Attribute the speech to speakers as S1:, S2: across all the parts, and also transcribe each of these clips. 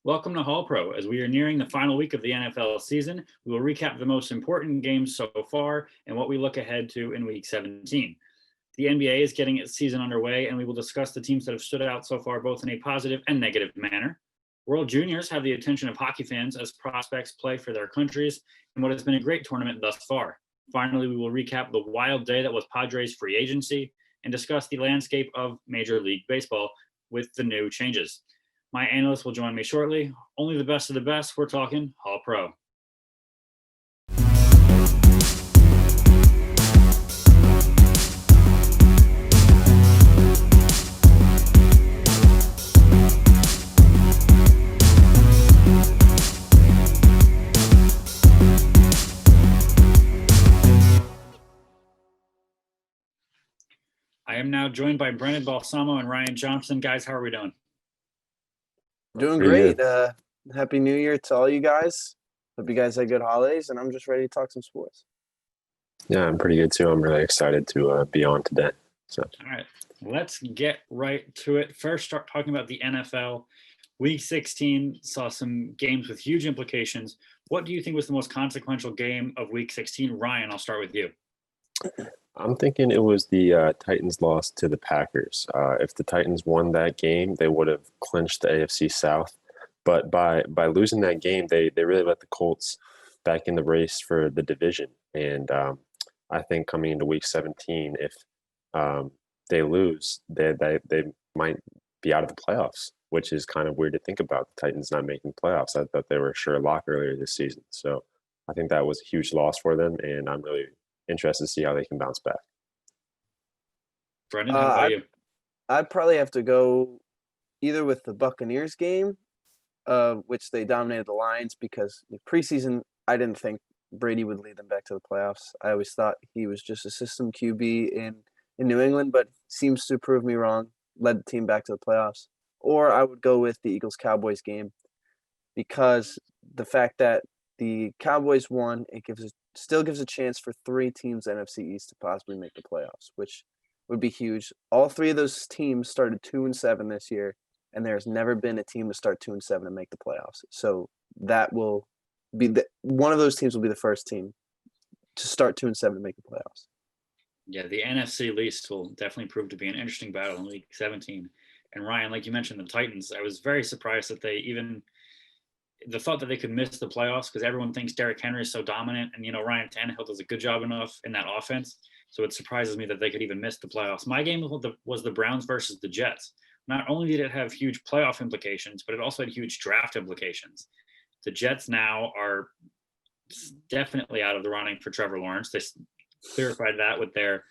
S1: Welcome to Hall Pro. As we are nearing the final week of the NFL season, we will recap the most important games so far and what we look ahead to in Week 17. The NBA is getting its season underway, and we will discuss the teams that have stood out so far, both in a positive and negative manner. World Juniors have the attention of hockey fans as prospects play for their countries in what has been a great tournament thus far. Finally, we will recap the wild day that was Padres free agency and discuss the landscape of Major League Baseball with the new changes. My analyst will join me shortly. Only the best of the best. We're talking Hall Pro. I am now joined by Brendan Balsamo and Ryan Johnson. Guys, how are we doing?
S2: Doing
S3: Pretty
S2: great. Happy New Year to all you guys. Hope you guys had good holidays, and I'm just ready to talk some sports.
S3: Yeah, I'm pretty good too. I'm really excited to be on today. So,
S1: All right, let's get right to it. First, start talking about the NFL. Week 16 saw some games with huge implications. What do you think was the most consequential game of Week 16? Ryan, I'll start with you.
S3: I'm thinking it was the Titans loss to the Packers. If the Titans won that game, they would have clinched the AFC South. But by losing that game, they really let the Colts back in the race for the division. And I think coming into Week 17, if they lose, they might be out of the playoffs, which is kind of weird to think about. The Titans not making the playoffs. I thought they were a sure lock earlier this season. So I think that was a huge loss for them, and I'm really interested to see how they can bounce back.
S1: Brendan, how about you?
S2: I'd probably have to go either with the Buccaneers game, which they dominated the Lions, because in preseason, I didn't think Brady would lead them back to the playoffs. I always thought he was just a system QB in New England, but seems to prove me wrong, led the team back to the playoffs. Or I would go with the Eagles-Cowboys game, because the fact that the Cowboys won, still gives a chance for three teams in NFC East to possibly make the playoffs, which would be huge. All three of those teams started 2-7 this year, and there's never been a team to start 2-7 and make the playoffs. So that will be one of those teams will be the first team to start 2-7 and make the playoffs.
S1: Yeah, the NFC East will definitely prove to be an interesting battle in Week 17. And Ryan, like you mentioned, the Titans, I was very surprised that the thought that they could miss the playoffs, because everyone thinks Derrick Henry is so dominant, and Ryan Tannehill does a good job enough in that offense. So it surprises me that they could even miss the playoffs. My game was the Browns versus the Jets. Not only did it have huge playoff implications, but it also had huge draft implications. The Jets now are definitely out of the running for Trevor Lawrence. They clarified that with their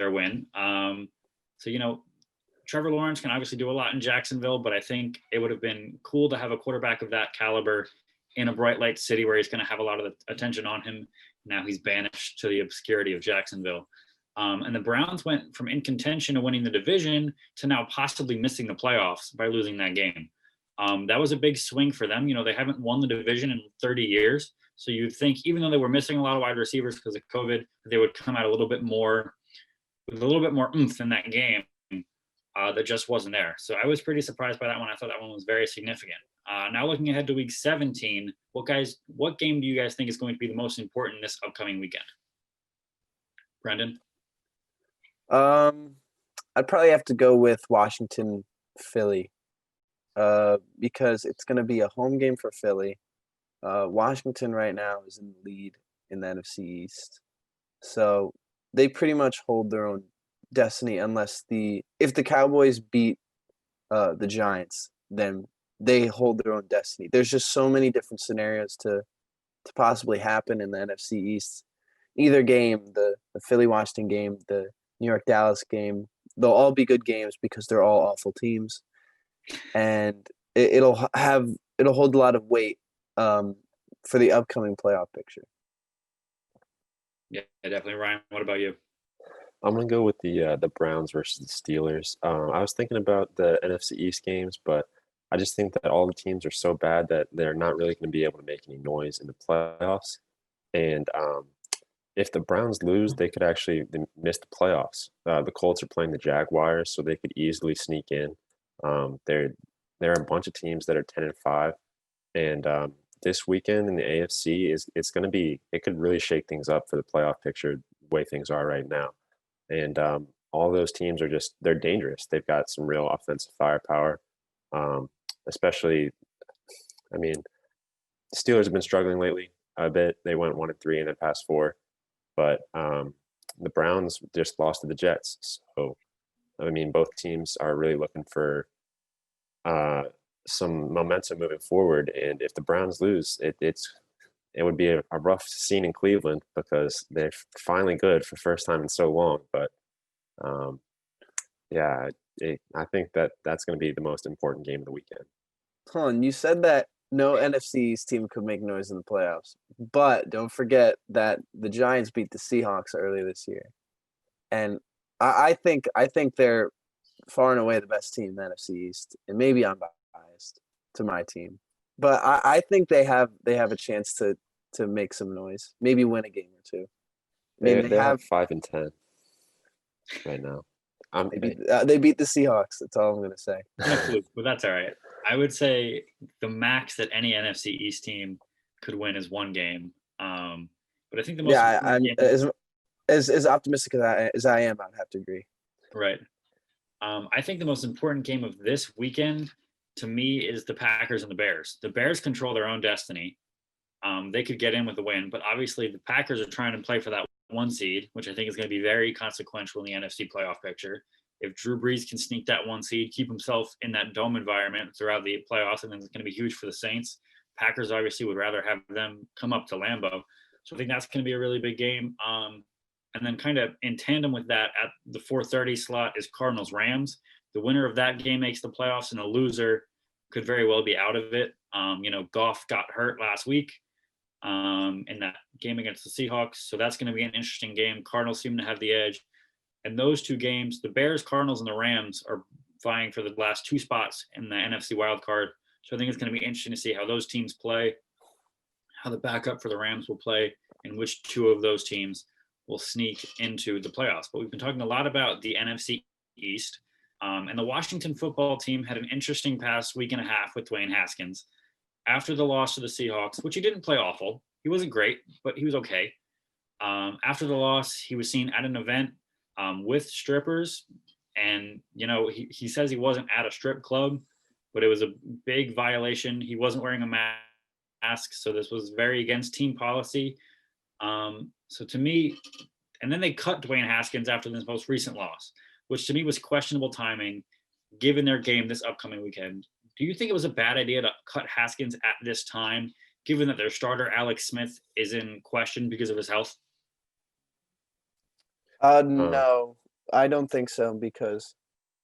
S1: win. Trevor Lawrence can obviously do a lot in Jacksonville, but I think it would have been cool to have a quarterback of that caliber in a bright light city where he's going to have a lot of the attention on him. Now he's banished to the obscurity of Jacksonville. And the Browns went from in contention to winning the division to now possibly missing the playoffs by losing that game. That was a big swing for them. They haven't won the division in 30 years. So you'd think, even though they were missing a lot of wide receivers because of COVID, they would come out with a little bit more oomph in that game. That just wasn't there. So I was pretty surprised by that one. I thought that one was very significant. Now looking ahead to Week 17, what game do you guys think is going to be the most important this upcoming weekend? Brendan?
S2: I'd probably have to go with Washington, Philly, because it's going to be a home game for Philly. Washington right now is in the lead in the NFC East. So they pretty much hold their own destiny if the Cowboys beat the Giants, then they hold their own destiny. There's just so many different scenarios to possibly happen in the NFC East. Either game, the Philly-Washington game, the New York-Dallas game, they'll all be good games because they're all awful teams. And it'll hold a lot of weight for the upcoming playoff picture.
S1: Yeah, definitely. Ryan, what about you?
S3: I'm going to go with the Browns versus the Steelers. I was thinking about the NFC East games, but I just think that all the teams are so bad that they're not really going to be able to make any noise in the playoffs. And if the Browns lose, they could actually miss the playoffs. The Colts are playing the Jaguars, so they could easily sneak in. There are a bunch of teams that are 10-5 And this weekend in the AFC it's going to be, it could really shake things up for the playoff picture the way things are right now. And all those teams are just, they're dangerous. They've got some real offensive firepower, um, especially, I mean, Steelers have been struggling lately a bit. They went 1-3 in their past 4, but the Browns just lost to the Jets. So, I mean, both teams are really looking for some momentum moving forward. And if the Browns lose, it would be a rough scene in Cleveland because they're finally good for the first time in so long. But yeah, I think that's going to be the most important game of the weekend.
S2: Colin, you said that no NFC East team could make noise in the playoffs, but don't forget that the Giants beat the Seahawks earlier this year, and I think they're far and away the best team in the NFC East, and maybe I'm biased to my team, but I think they have a chance to make some noise, maybe win a game or two. I mean,
S3: They have 5-10 right now.
S2: They beat the Seahawks. That's all I'm going to say.
S1: But that's all right. I would say the max that any NFC East team could win is 1 game. But I think the most
S2: as optimistic as I am, I'd have to agree.
S1: Right. I think the most important game of this weekend to me is the Packers and the Bears. The Bears control their own destiny. They could get in with a win, but obviously the Packers are trying to play for that 1 seed, which I think is going to be very consequential in the NFC playoff picture. If Drew Brees can sneak that 1 seed, keep himself in that dome environment throughout the playoffs, and then it's going to be huge for the Saints. Packers obviously would rather have them come up to Lambeau. So I think that's going to be a really big game. And then kind of in tandem with that, at the 4:30 slot is Cardinals-Rams. The winner of that game makes the playoffs, and the loser could very well be out of it. Goff got hurt last week in that game against the Seahawks. So that's going to be an interesting game. Cardinals seem to have the edge. And those 2 games, the Bears, Cardinals, and the Rams are vying for the last 2 spots in the NFC wildcard. So I think it's going to be interesting to see how those teams play, how the backup for the Rams will play, and which 2 of those teams will sneak into the playoffs. But we've been talking a lot about the NFC East. And the Washington football team had an interesting past week and a half with Dwayne Haskins. After the loss to the Seahawks, which he didn't play awful. He wasn't great, but he was okay. After the loss, he was seen at an event with strippers. And, he says he wasn't at a strip club, but it was a big violation. He wasn't wearing a mask. So this was very against team policy. So to me, and then they cut Dwayne Haskins after this most recent loss, which to me was questionable timing given their game this upcoming weekend. Do you think it was a bad idea to cut Haskins at this time, given that their starter, Alex Smith, is in question because of his health?
S2: No, I don't think so, because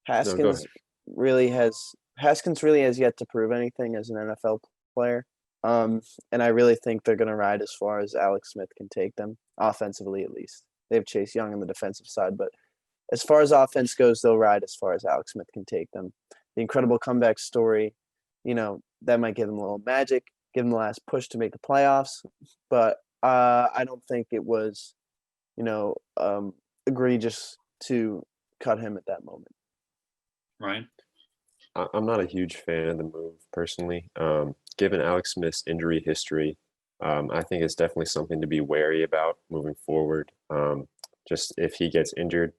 S2: Haskins really has yet to prove anything as an NFL player. And I really think they're going to ride as far as Alex Smith can take them, offensively at least. They have Chase Young on the defensive side, but as far as offense goes, they'll ride as far as Alex Smith can take them. The incredible comeback story, that might give them a little magic, give them the last push to make the playoffs. But I don't think it was, egregious to cut him at that moment.
S1: Ryan?
S3: I'm not a huge fan of the move personally. Given Alex Smith's injury history, I think it's definitely something to be wary about moving forward. Just if he gets injured,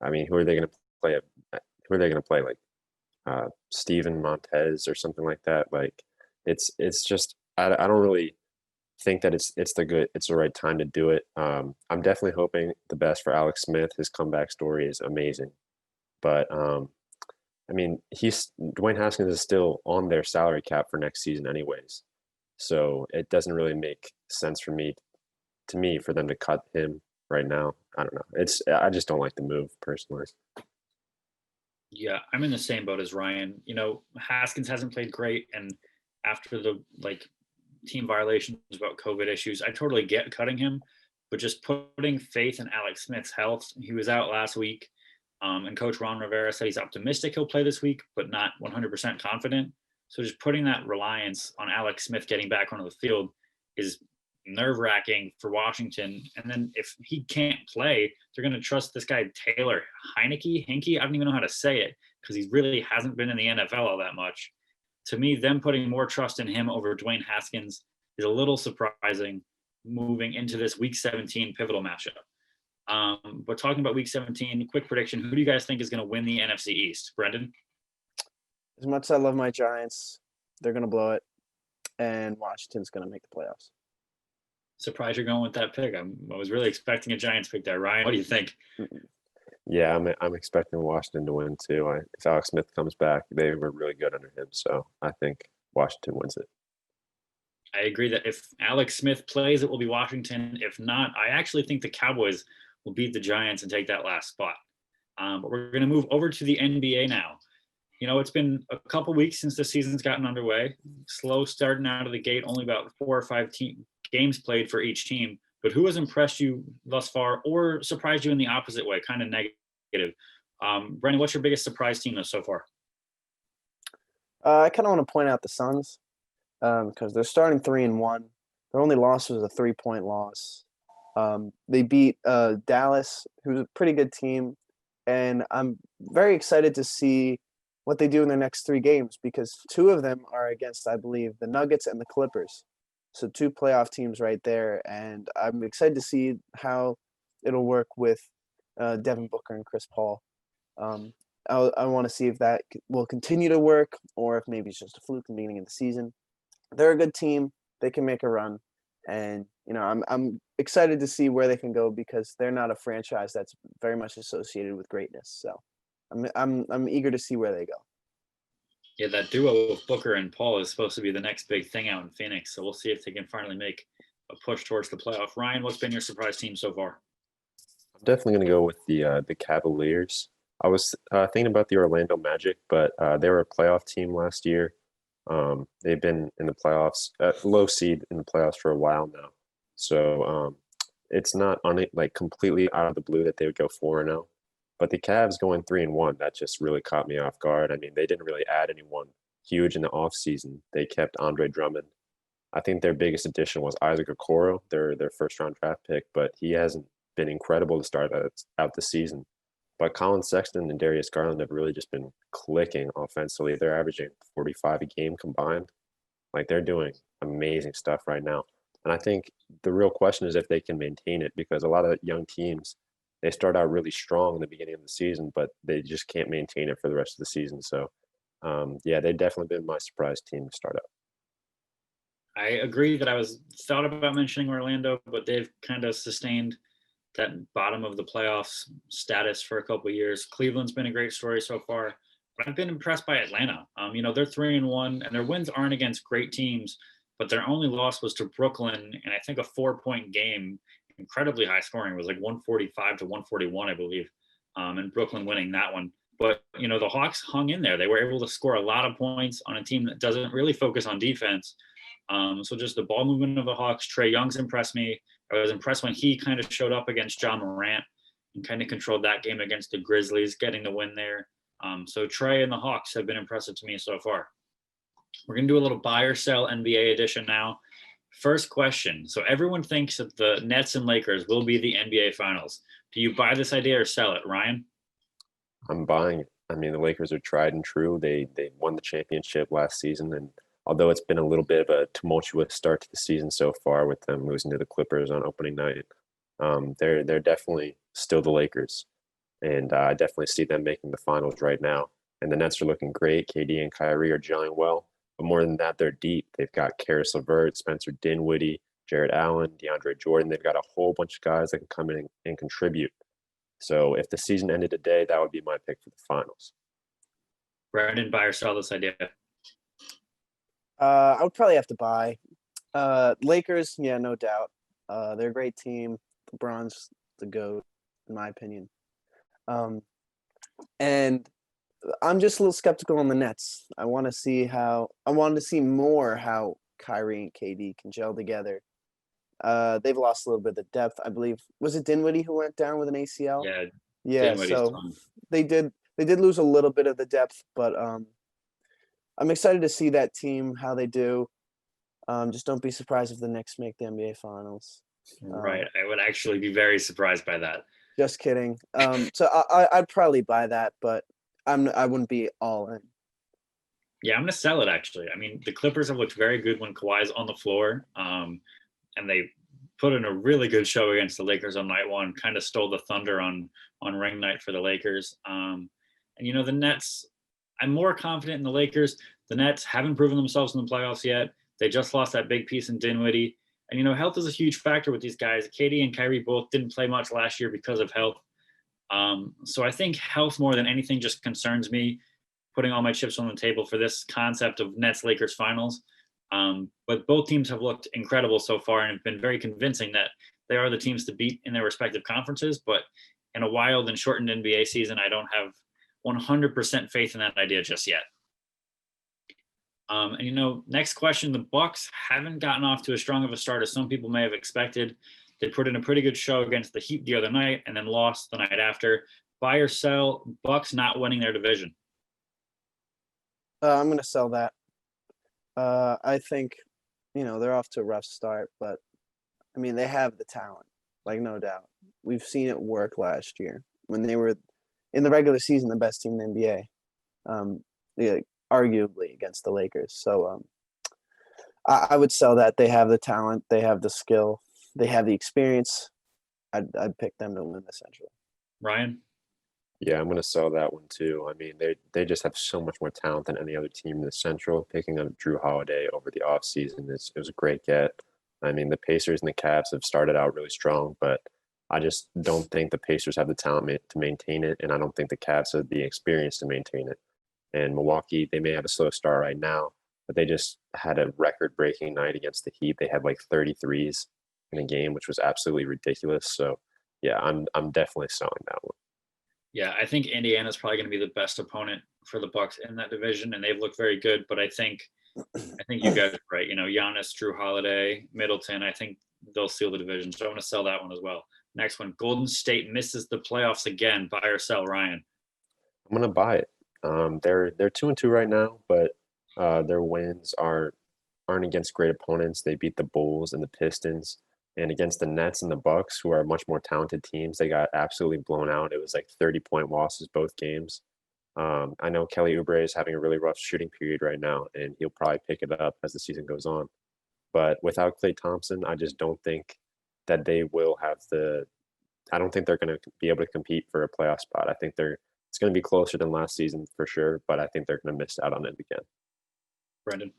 S3: I mean, who are they going to play? Who are they going to play? Like Steven Montez or something like that. Like it's just I don't really think that it's the right time to do it. I'm definitely hoping the best for Alex Smith. His comeback story is amazing, but I mean, Dwayne Haskins is still on their salary cap for next season anyways. So it doesn't really make sense for them to cut him right now. I don't know. I just don't like the move personally.
S1: Yeah, I'm in the same boat as Ryan. Haskins hasn't played great, and after the team violations about COVID issues, I totally get cutting him, but just putting faith in Alex Smith's health. He was out last week, and Coach Ron Rivera said he's optimistic he'll play this week, but not 100% confident. So just putting that reliance on Alex Smith getting back onto the field is nerve-wracking for Washington. And then if he can't play, they're going to trust this guy Taylor Heineke. I don't even know how to say it because he really hasn't been in the NFL all that much, to me, them putting more trust in him over Dwayne Haskins is a little surprising moving into this Week 17 pivotal matchup. But talking about Week 17, quick prediction: who do you guys think is going to win the NFC East? Brendan?
S2: As much as I love my Giants, they're going to blow it, and Washington's going to make the playoffs.
S1: Surprised you're going with that pick. I was really expecting a Giants pick there. Ryan, what do you think?
S3: Yeah, I'm expecting Washington to win too. If Alex Smith comes back, they were really good under him, so I think Washington wins it.
S1: I agree that if Alex Smith plays, it will be Washington. If not, I actually think the Cowboys will beat the Giants and take that last spot. But we're going to move over to the NBA now. It's been a couple weeks since the season's gotten underway. Slow starting out of the gate, only about 4 or 5 games played for each team. But who has impressed you thus far or surprised you in the opposite way, kind of negative? Brendan, what's your biggest surprise team so far?
S2: I kind of want to point out the Suns because they're starting 3-1. Their only loss was a 3-point loss. They beat Dallas, who's a pretty good team. And I'm very excited to see what they do in their next 3 games because 2 of them are against, I believe, the Nuggets and the Clippers. So 2 playoff teams right there. And I'm excited to see how it'll work with Devin Booker and Chris Paul. I want to see if that will continue to work or if maybe it's just a fluke in the beginning of the season. They're a good team. They can make a run. And, I'm excited to see where they can go because they're not a franchise that's very much associated with greatness. So I'm eager to see where they go.
S1: Yeah, that duo of Booker and Paul is supposed to be the next big thing out in Phoenix. So we'll see if they can finally make a push towards the playoff. Ryan, what's been your surprise team so far?
S3: I'm definitely going to go with the Cavaliers. I was thinking about the Orlando Magic, but they were a playoff team last year. They've been in the playoffs, low seed in the playoffs for a while now. So it's not completely out of the blue that they would go 4-0. But the Cavs going 3-1, that just really caught me off guard. I mean, they didn't really add anyone huge in the offseason. They kept Andre Drummond. I think their biggest addition was Isaac Okoro, their first-round draft pick, but he hasn't been incredible to start out the season. But Colin Sexton and Darius Garland have really just been clicking offensively. They're averaging 45 a game combined. They're doing amazing stuff right now. And I think the real question is if they can maintain it because a lot of young teams, they start out really strong in the beginning of the season, but they just can't maintain it for the rest of the season. So, they've definitely been my surprise team to start out.
S1: I agree that I thought about mentioning Orlando, but they've kind of sustained that bottom of the playoffs status for a couple of years. Cleveland's been a great story so far, but I've been impressed by Atlanta. They're 3-1 and their wins aren't against great teams, but their only loss was to Brooklyn and I think a 4-point game, incredibly high scoring. It was 145 to 141, I believe, and Brooklyn winning that one. But, the Hawks hung in there. They were able to score a lot of points on a team that doesn't really focus on defense. So just the ball movement of the Hawks. Trae Young's impressed me. I was impressed when he kind of showed up against John Morant and kind of controlled that game against the Grizzlies, getting the win there. So Trae and the Hawks have been impressive to me so far. We're going to do a little buy or sell NBA edition now. First question. So everyone thinks that the Nets and Lakers will be the NBA Finals. Do you buy this idea or sell it, Ryan?
S3: I'm buying it. I mean, the Lakers are tried and true. They won the championship last season, and although it's been a little bit of a tumultuous start to the season so far with them losing to the Clippers on opening night, they're definitely still the Lakers, and I definitely see them making the finals right now. And the Nets are looking great. KD and Kyrie are gelling well, but more than that, they're deep. They've got Karis LeVert, Spencer Dinwiddie, Jared Allen, DeAndre Jordan. They've got a whole bunch of guys that can come in and contribute. So if the season ended today, that would be my pick for the finals.
S1: Brandon, buy or sell this idea?
S2: I would probably have to buy. Lakers, yeah, no doubt. They're a great team. LeBron's the GOAT, in my opinion. And I'm just a little skeptical on the Nets. I wanted to see more how Kyrie and KD can gel together. They've lost a little bit of the depth, I believe. Was it Dinwiddie who went down with an ACL? Yeah. So they did lose a little bit of the depth, but I'm excited to see that team, how they do. Just don't be surprised if the Knicks make the NBA Finals.
S1: Right. I would actually be very surprised by that.
S2: Just kidding. So I'd probably buy that, but I wouldn't be all in.
S1: Yeah, I'm going to sell it, actually. I mean, the Clippers have looked very good when Kawhi's on the floor, and they put in a really good show against the Lakers on night one, kind of stole the thunder on ring night for the Lakers. And, the Nets, I'm more confident in the Lakers. The Nets haven't proven themselves in the playoffs yet. They just lost that big piece in Dinwiddie. And, health is a huge factor with these guys. Katie and Kyrie both didn't play much last year because of health. So I think health more than anything just concerns me, putting all my chips on the table for this concept of Nets Lakers finals. But both teams have looked incredible so far and have been very convincing that they are the teams to beat in their respective conferences. But in a wild and shortened NBA season, I don't have 100% faith in that idea just yet. Next question, the Bucks haven't gotten off to as strong of a start as some people may have expected. They put in a pretty good show against the Heat the other night and then lost the night after. Buy or sell, Bucks not winning their division?
S2: I'm going to sell that. I think, they're off to a rough start, but I mean, they have the talent, like no doubt. We've seen it work last year when they were in the regular season, the best team in the NBA, yeah, arguably against the Lakers. So I would sell that. They have the talent, they have the skill, they have the experience. I'd pick them to win the Central.
S1: Ryan?
S3: Yeah, I'm going to sell that one too. I mean, they just have so much more talent than any other team in the Central. Picking up Drew Holiday over the offseason, it was a great get. I mean, the Pacers and the Cavs have started out really strong, but I just don't think the Pacers have the talent to maintain it, and I don't think the Cavs have the experience to maintain it. And Milwaukee, they may have a slow start right now, but they just had a record-breaking night against the Heat. They had like 33s in a game, which was absolutely ridiculous. So, yeah, I'm definitely selling that one.
S1: Yeah, I think Indiana's probably going to be the best opponent for the Bucks in that division, and they've looked very good. But I think you guys are right. Giannis, Drew Holiday, Middleton. I think they'll steal the division. So I'm going to sell that one as well. Next one, Golden State misses the playoffs again. Buy or sell, Ryan?
S3: I'm going to buy it. They're 2-2 right now, but their wins aren't against great opponents. They beat the Bulls and the Pistons. And against the Nets and the Bucks, who are much more talented teams, they got absolutely blown out. It was like 30-point losses both games. I know Kelly Oubre is having a really rough shooting period right now, and he'll probably pick it up as the season goes on. But without Klay Thompson, I just don't think that they will have I don't think they're going to be able to compete for a playoff spot. I think it's going to be closer than last season for sure, but I think they're going to miss out on it again.
S1: Brendan?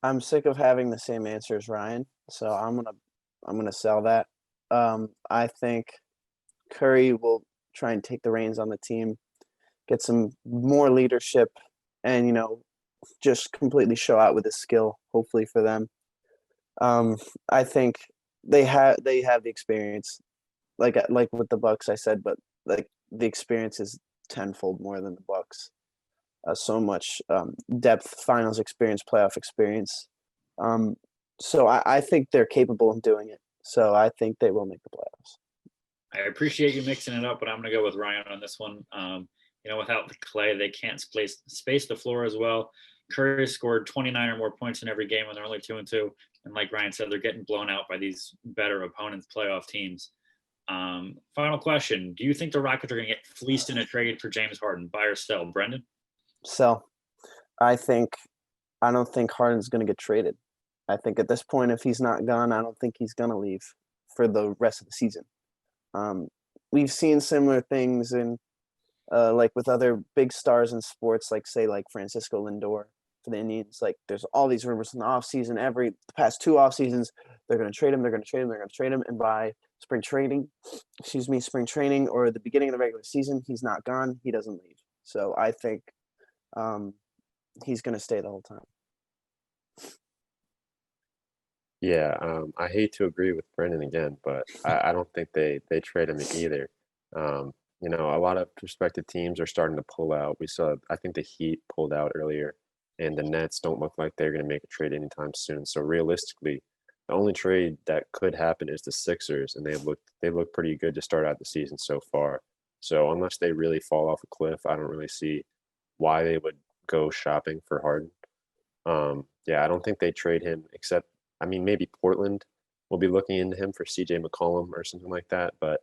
S2: I'm sick of having the same answer as Ryan, so I'm gonna sell that. I think Curry will try and take the reins on the team, get some more leadership, and just completely show out with his skill. Hopefully for them, I think they have the experience, like with the Bucks I said, but like the experience is tenfold more than the Bucks. So much depth, finals experience, playoff experience. So I think they're capable of doing it. So I think they will make the playoffs.
S1: I appreciate you mixing it up, but I'm going to go with Ryan on this one. Without the Klay, they can't space the floor as well. Curry scored 29 or more points in every game when they're only 2-2. And like Ryan said, they're getting blown out by these better opponents, playoff teams. Final question. Do you think the Rockets are going to get fleeced in a trade for James Harden? Buy or sell? Brendan?
S2: Sell. I don't think Harden's going to get traded. I think at this point, if he's not gone, I don't think he's going to leave for the rest of the season. We've seen similar things in like with other big stars in sports, like Francisco Lindor for the Indians. Like there's all these rumors in the offseason. The past 2 off seasons, they're going to trade him, and by spring training or the beginning of the regular season, he's not gone. He doesn't leave. So I think he's going to stay the whole time.
S3: Yeah, I hate to agree with Brendan again, but I don't think they trade him either. A lot of prospective teams are starting to pull out. I think the Heat pulled out earlier, and the Nets don't look like they're going to make a trade anytime soon. So realistically, the only trade that could happen is the Sixers, and they look pretty good to start out the season so far. So unless they really fall off a cliff, I don't really see why they would go shopping for Harden. I don't think they trade him except. I mean, maybe Portland will be looking into him for CJ McCollum or something like that, but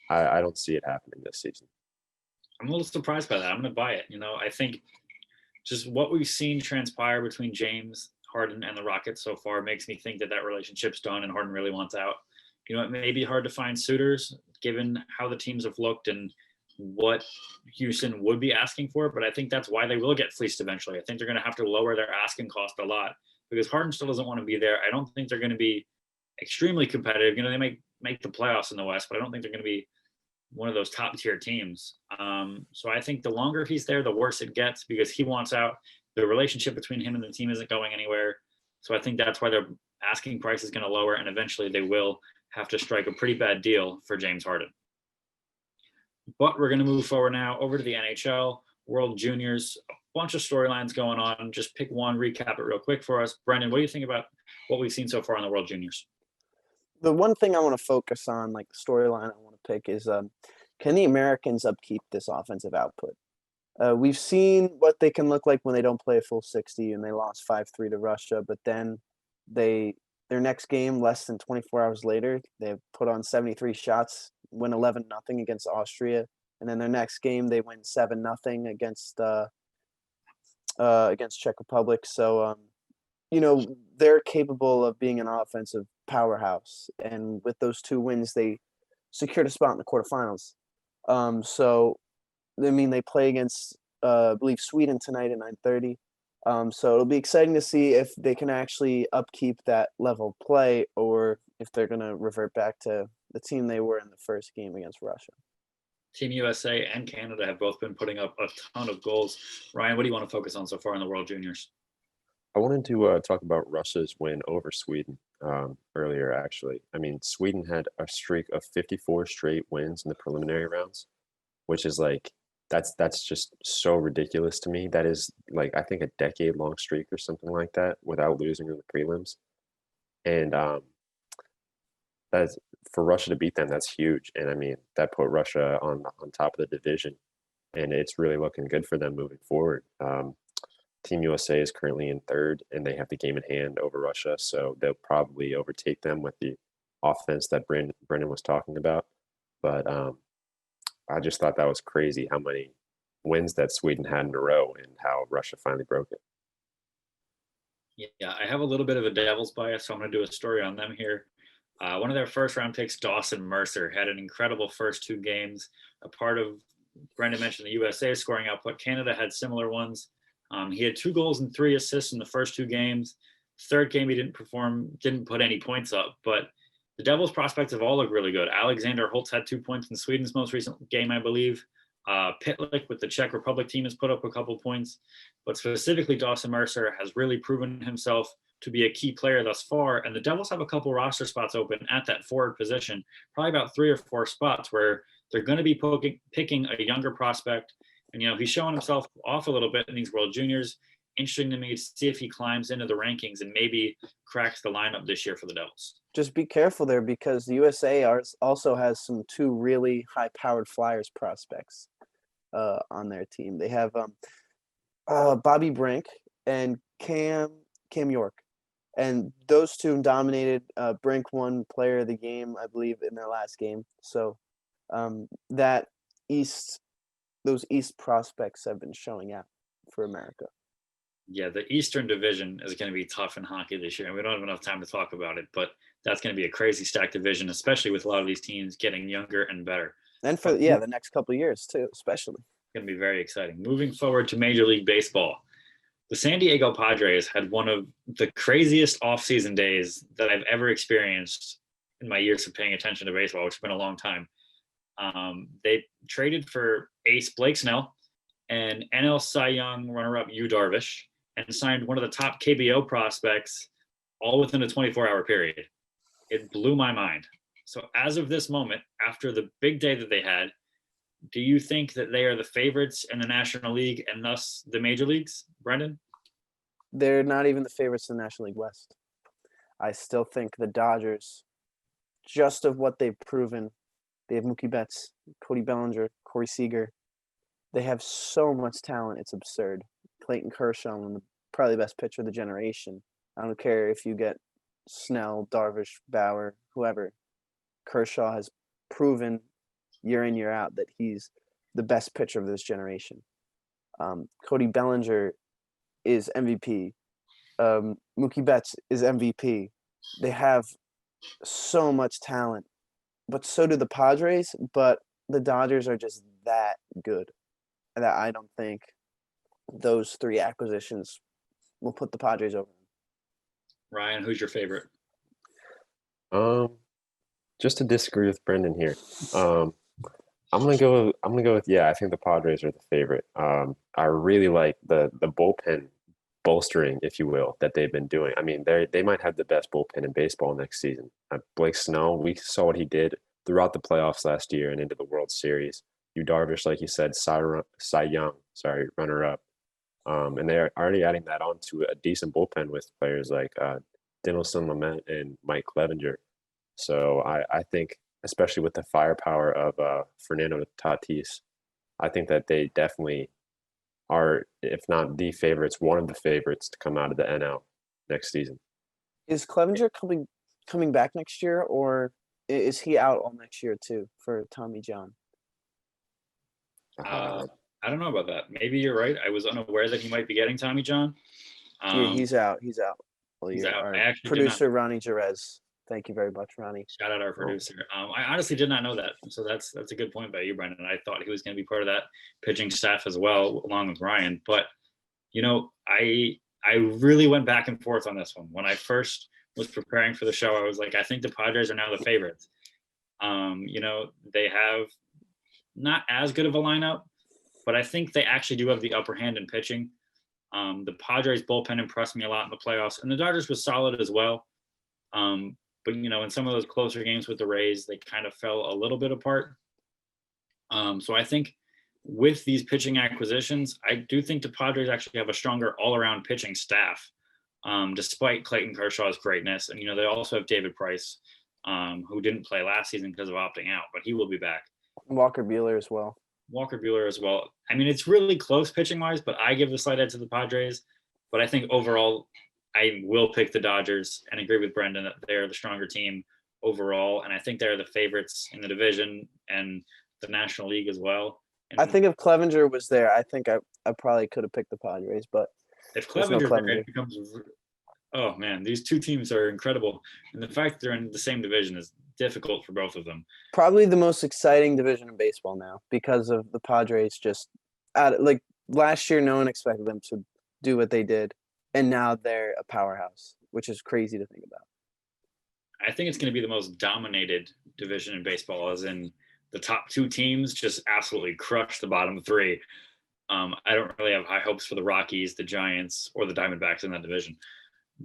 S3: I don't see it happening this season.
S1: I'm a little surprised by that. I'm going to buy it. I think just what we've seen transpire between James Harden and the Rockets so far makes me think that that relationship's done and Harden really wants out. It may be hard to find suitors given how the teams have looked and what Houston would be asking for, but I think that's why they will get fleeced eventually. I think they're going to have to lower their asking cost a lot because Harden still doesn't want to be there. I don't think they're going to be extremely competitive. They may make the playoffs in the West, but I don't think they're going to be one of those top tier teams. So I think the longer he's there, the worse it gets because he wants out. The relationship between him and the team isn't going anywhere. So I think that's why their asking price is going to lower, and eventually they will have to strike a pretty bad deal for James Harden. But we're going to move forward now over to the NHL, World Juniors, a bunch of storylines going on. Just pick one, recap it real quick for us. Brendan, what do you think about what we've seen so far in the World Juniors?
S2: The one thing I want to focus on, like the storyline I want to pick is can the Americans upkeep this offensive output? We've seen what they can look like when they don't play a full 60 and they lost 5-3 to Russia, but then their next game, less than 24 hours later, they put on 73 shots, win 11-0 against Austria, and then their next game they win 7-0 against Czech Republic. So they're capable of being an offensive powerhouse, and with those 2 wins, they secured a spot in the quarterfinals. They play against, I believe, Sweden tonight at 9:30. So it'll be exciting to see if they can actually upkeep that level of play or if they're going to revert back to the team they were in the first game against Russia.
S1: Team USA and Canada have both been putting up a ton of goals. Ryan, what do you want to focus on so far in the World Juniors?
S3: I wanted to talk about Russia's win over Sweden earlier, actually. I mean, Sweden had a streak of 54 straight wins in the preliminary rounds, which is that's just so ridiculous to me. That is I think a decade-long streak or something like that without losing in the prelims. And that's for Russia to beat them, that's huge. And I mean, that put Russia on top of the division, and it's really looking good for them moving forward. Team USA is currently in third, and they have the game in hand over Russia, so they'll probably overtake them with the offense that Brendan was talking about. But I just thought that was crazy how many wins that Sweden had in a row and how Russia finally broke it.
S1: Yeah, I have a little bit of a Devils bias, so I'm going to do a story on them here. One of their first round picks, Dawson Mercer, had an incredible first 2 games. A part of, Brendan mentioned the USA scoring output. Canada had similar ones. He had 2 goals and 3 assists in the first 2 games. Third game, he didn't put any points up, but the Devils' prospects have all looked really good. Alexander Holtz had 2 points in Sweden's most recent game, I believe. Pitlick with the Czech Republic team has put up a couple points, but specifically Dawson Mercer has really proven himself to be a key player thus far. And the Devils have a couple roster spots open at that forward position, probably about 3 or 4 spots where they're going to be picking a younger prospect. And, he's showing himself off a little bit in these World Juniors. Interesting to me to see if he climbs into the rankings and maybe cracks the lineup this year for the Devils.
S2: Just be careful there because the USA also has 2 really high-powered Flyers prospects on their team. They have Bobby Brink and Cam York. And those 2 dominated. Brink won Player of the Game, I believe, in their last game. So those East prospects have been showing out for America.
S1: Yeah, the Eastern Division is going to be tough in hockey this year, and we don't have enough time to talk about it, but that's going to be a crazy stacked division, especially with a lot of these teams getting younger and better.
S2: And for the next couple of years too, especially.
S1: It's going to be very exciting. Moving forward to Major League Baseball, the San Diego Padres had one of the craziest offseason days that I've ever experienced in my years of paying attention to baseball, which has been a long time. They traded for ace Blake Snell and NL Cy Young runner-up Yu Darvish, and signed one of the top KBO prospects all within a 24-hour period. It blew my mind. So as of this moment, after the big day that they had, do you think that they are the favorites in the National League and thus the major leagues, Brendan?
S2: They're not even the favorites in the National League West. I still think the Dodgers, just of what they've proven, they have Mookie Betts, Cody Bellinger, Corey Seager. They have so much talent, it's absurd. Clayton Kershaw, probably the best pitcher of the generation. I don't care if you get Snell, Darvish, Bauer, whoever. Kershaw has proven year in, year out that he's the best pitcher of this generation. Cody Bellinger is MVP. Mookie Betts is MVP. They have so much talent, but so do the Padres. But the Dodgers are just that good that I don't think those three acquisitions will put the Padres over them.
S1: Ryan, who's your favorite?
S3: Just to disagree with Brendan here. I'm gonna go with yeah, I think the Padres are the favorite. I really like the bullpen bolstering, if you will, that they've been doing. I mean, they might have the best bullpen in baseball next season. Blake Snell, we saw what he did throughout the playoffs last year and into the World Series. Yu Darvish, like you said, Cy Young, sorry, runner up. And they're already adding that on to a decent bullpen with players like Dinelson Lamet and Mike Clevenger. So I think, especially with the firepower of Fernando Tatis, I think that they definitely are, if not the favorites, one of the favorites to come out of the NL next season.
S2: Is Clevenger coming back next year, or is he out all next year too for Tommy John?
S1: I don't know about that. Maybe you're right. I was unaware that he might be getting Tommy John.
S2: Yeah, he's out. He's out.
S1: He's out.
S2: Our
S1: I actually
S2: producer Ronnie Jerez. Thank you very much, Ronnie.
S1: Shout out our producer. I honestly did not know that. So that's a good point by you, Brendan. I thought he was going to be part of that pitching staff as well, along with Ryan. But I really went back and forth on this one. When I first was preparing for the show, I was like, I think the Padres are now the favorites. They have not as good of a lineup, but I think they actually do have the upper hand in pitching. The Padres bullpen impressed me a lot in the playoffs, and the Dodgers was solid as well. But in some of those closer games with the Rays, they kind of fell a little bit apart. So I think with these pitching acquisitions, I do think the Padres actually have a stronger all-around pitching staff, despite Clayton Kershaw's greatness. And they also have David Price, who didn't play last season because of opting out, but he will be back.
S2: Walker Buehler as well. I mean, it's really close pitching-wise, but I give the slight edge to the Padres. But I think overall, I will pick the Dodgers and agree with Brendan that they're the stronger team overall. And I think they're the favorites in the division and the National League as well. And I think if Clevenger was there, I think I probably could have picked the Padres. But
S1: if Clevenger's there, it becomes – oh, man, these two teams are incredible. And the fact that they're in the same division is difficult for both of them.
S2: Probably the most exciting division in baseball now because of the Padres just last year, no one expected them to do what they did. And now they're a powerhouse, which is crazy to think about.
S1: I think it's going to be the most dominated division in baseball, as in the top two teams just absolutely crush the bottom three. I don't really have high hopes for the Rockies, the Giants, or the Diamondbacks in that division.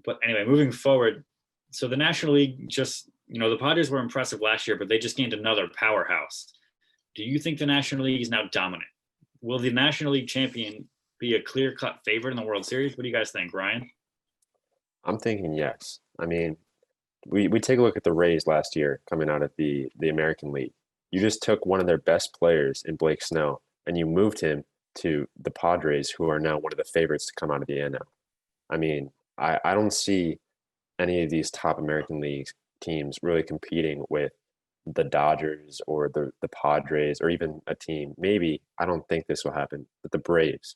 S1: But anyway, moving forward, so the National League just, the Padres were impressive last year, but they just gained another powerhouse. Do you think the National League is now dominant? Will the National League champion be a clear-cut favorite in the World Series? What do you guys think, Ryan?
S3: I'm thinking yes. I mean, we take a look at the Rays last year coming out of the American League. You just took one of their best players in Blake Snell, and you moved him to the Padres, who are now one of the favorites to come out of the NL. I mean, I don't see any of these top American League teams really competing with the Dodgers or the Padres or even a team. Maybe, I don't think this will happen, but the Braves.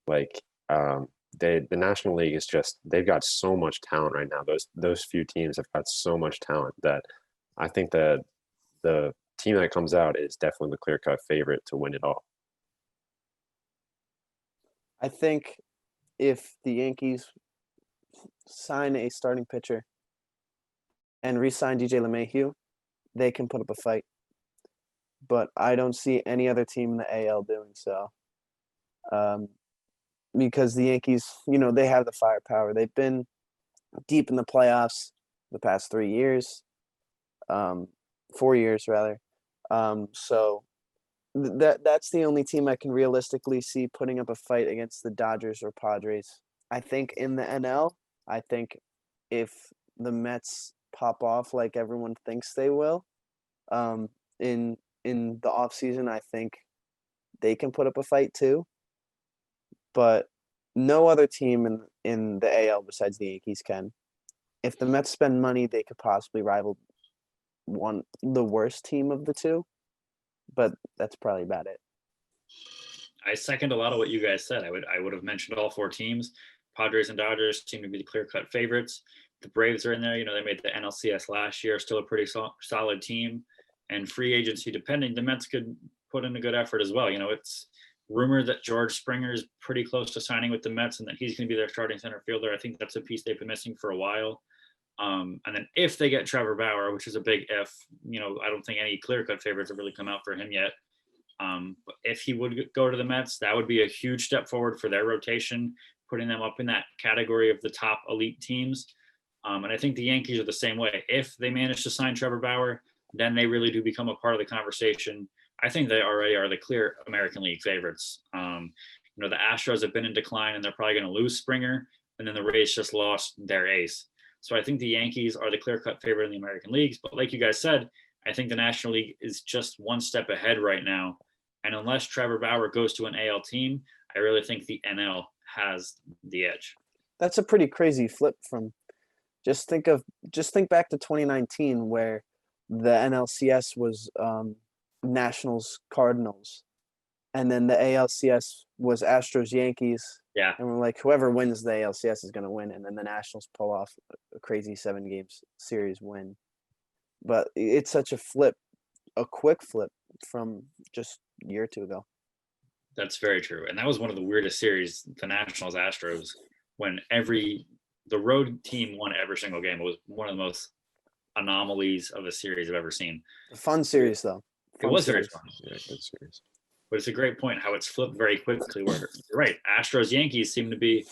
S3: The National League is just, they've got so much talent right now. Those few teams have got so much talent that I think that the team that comes out is definitely the clear-cut favorite to win it all.
S2: I think if the Yankees sign a starting pitcher and re-sign DJ LeMahieu, they can put up a fight. But I don't see any other team in the AL doing so. Because the Yankees, they have the firepower. They've been deep in the playoffs the past 3 years, 4 years rather. So that's the only team I can realistically see putting up a fight against the Dodgers or Padres. I think in the NL, I think if the Mets pop off like everyone thinks they will, in the offseason, I think they can put up a fight too. But no other team in the AL besides the Yankees can. If the Mets spend money, they could possibly rival the worst team of the two, but that's probably about it.
S1: I second a lot of what you guys said. I would have mentioned all four teams. Padres and Dodgers seem to be the clear-cut favorites. The Braves are in there. They made the NLCS last year, still a pretty solid team. And free agency depending, the Mets could put in a good effort as well. It's rumored that George Springer is pretty close to signing with the Mets and that he's going to be their starting center fielder. I think that's a piece they've been missing for a while. And then if they get Trevor Bauer, which is a big if, I don't think any clear-cut favorites have really come out for him yet. But if he would go to the Mets, that would be a huge step forward for their rotation, putting them up in that category of the top elite teams. And I think the Yankees are the same way. If they manage to sign Trevor Bauer, then they really do become a part of the conversation. I think they already are the clear American League favorites. The Astros have been in decline and they're probably going to lose Springer. And then the Rays just lost their ace. So I think the Yankees are the clear-cut favorite in the American Leagues. But like you guys said, I think the National League is just one step ahead right now. And unless Trevor Bauer goes to an AL team, I really think the NL has the edge.
S2: That's a pretty crazy flip from just think back to 2019 where the NLCS was Nationals Cardinals, and then the ALCS was Astros Yankees.
S1: Yeah.
S2: And we're like, whoever wins the ALCS is going to win, and then the Nationals pull off a crazy 7-game series win. But it's such a quick flip from just a year or two ago.
S1: That's very true. And that was one of the weirdest series, the Nationals Astros, when the road team won every single game. It was one of the most anomalies of a series I've ever seen.
S2: A fun series, though.
S1: It was very fun.
S3: Yeah, good series.
S1: But it's a great point how it's flipped very quickly. Where you're right, Astros Yankees seem to be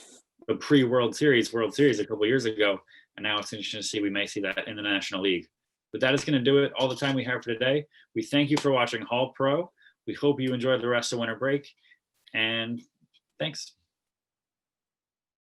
S1: the pre-World Series a couple years ago, and now it's interesting to see. We may see that in the National League. But that is going to do it. All the time we have for today. We thank you for watching Hall Pro. We hope you enjoyed the rest of winter break, and thanks.